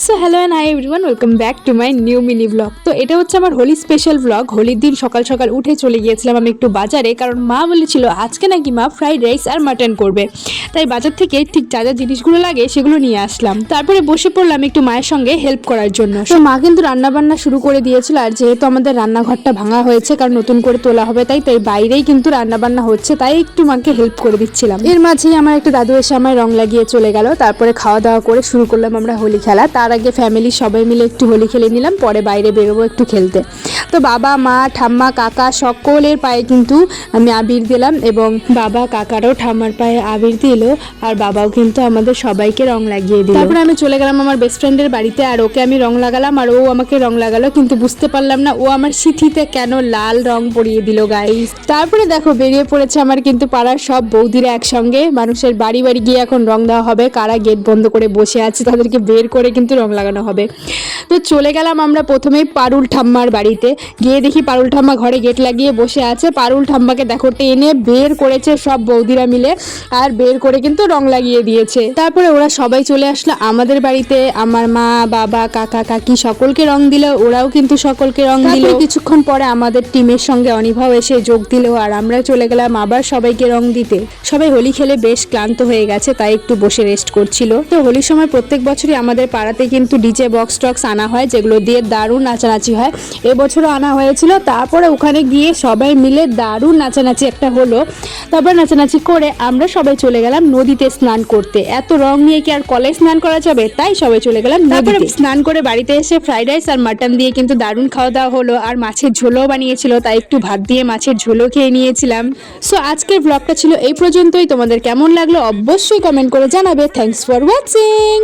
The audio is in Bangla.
So hello and hi everyone, welcome back to my new mini blog. তো এটা হচ্ছে আমার হোলি স্পেশাল ব্লগ। হোলির দিন সকাল সকাল উঠে চলে গিয়েছিলাম আমি একটু বাজারে, কারণ মা বলেছিল আজকে নাকি মা ফ্রাইড রাইস আর মাটন করবে। তাই বাজার থেকে ঠিক যা যা জিনিসগুলো লাগে সেগুলো নিয়ে আসলাম। তারপরে বসে পড়লাম একটু মায়ের সঙ্গে হেল্প করার জন্য। তো মা কিন্তু রান্নাবান্না শুরু করে দিয়েছিল, আর যেহেতু আমাদের রান্নাঘরটা ভাঙা হয়েছে কারণ নতুন করে তোলা হবে, তাই বাইরেই কিন্তু রান্নাবান্না হচ্ছে, তাই একটু মাকে হেল্প করে দিচ্ছিলাম। এর মাঝেই আমার একটা দাদু এসে আমায় রং লাগিয়ে চলে গেল। তারপরে খাওয়া দাওয়া করে শুরু করলাম আমরা হোলি খেলা। তার আগে ফ্যামিলি সবাই মিলে একটু হোলি খেলে নিলাম, পরে বাইরে বেরোবো একটু খেলতে। তো বাবা, মা, ঠাম্মা, কাকা সকলের পায়ে কিন্তু আমি আবির দিলাম, এবং বাবা কাকারও ঠাম্মার পায়ে আবির দিল, আর বাবাও কিন্তু আমাদের সবাইকে রং লাগিয়ে দিল। তারপরে আমি চলে গেলাম আমার বেস্ট ফ্রেন্ডের বাড়িতে, আর ওকে আমি রং লাগালাম আর ও আমাকে রং লাগালো, কিন্তু বুঝতে পারলাম না ও আমার সিঁথিতে কেন লাল রং পরিয়ে দিল গাইস। তারপরে দেখো বেরিয়ে পড়েছে আমার কিন্তু পাড়ার সব বৌদিরা একসঙ্গে। মানুষের বাড়ি বাড়ি গিয়ে এখন রং দেওয়া হবে। কারা গেট বন্ধ করে বসে আছে তাদেরকে বের করে কিন্তু রং লাগানো হবে। তো চলে গেলাম আমরা প্রথমেই পারুল ঠাম্মার বাড়িতে। গিয়ে দেখি পারুল ঠাম্মা ঘরে গেট লাগিয়ে বসে আছে। পারুল ঠাম্মাকে দেখো টেনে বের করেছে সব বৌদিরা মিলে, আর বের করে কিন্তু রং লাগিয়ে দিয়েছে। তারপরে ওরা সবাই চলে আসলো আমাদের বাড়িতে। আমার মা, বাবা, কাকা, কাকি সকলকে রং দিল, ওরাও কিন্তু সকলকে রং দিল। কিছুক্ষণ পরে আমাদের টিমের সঙ্গে অনিভাও এসে যোগ দিল, আর আমরা চলে গেলাম আবার সবাইকে রং দিতে। সবাই হোলি খেলে বেশ ক্লান্ত হয়ে গেছে, তাই একটু বসে রেস্ট করছিল। তো হোলির সময় প্রত্যেক বছরই আমাদের পাড়াতে কিন্তু ডিজে বক্স টক্স আনা হয়, যেগুলো দিয়ে দারুণ নাচানাচি হয়। এবছরও আনা হয়েছিল। তারপরে ওখানে গিয়ে সবাই মিলে দারুণ নাচানাচি একটা হলো। তারপর নাচানাচি করে আমরা সবাই চলে গেলাম নদীতে স্নান করতে। এত রং নিয়ে কি আর কলে স্নান করা যাবে, তাই সবাই চলে গেলাম। তারপরে স্নান করে বাড়িতে এসে ফ্রাইড রাইস আর মাটন দিয়ে কিন্তু দারুণ খাওয়া দাওয়া হলো, আর মাছের ঝোলও বানিয়েছিল, তাই একটু ভাত দিয়ে মাছের ঝোলও খেয়ে নিয়েছিলাম। সো আজকের ব্লগটা ছিল এই পর্যন্তই। তোমাদের কেমন লাগলো অবশ্যই কমেন্ট করে জানাবে। Thanks for watching.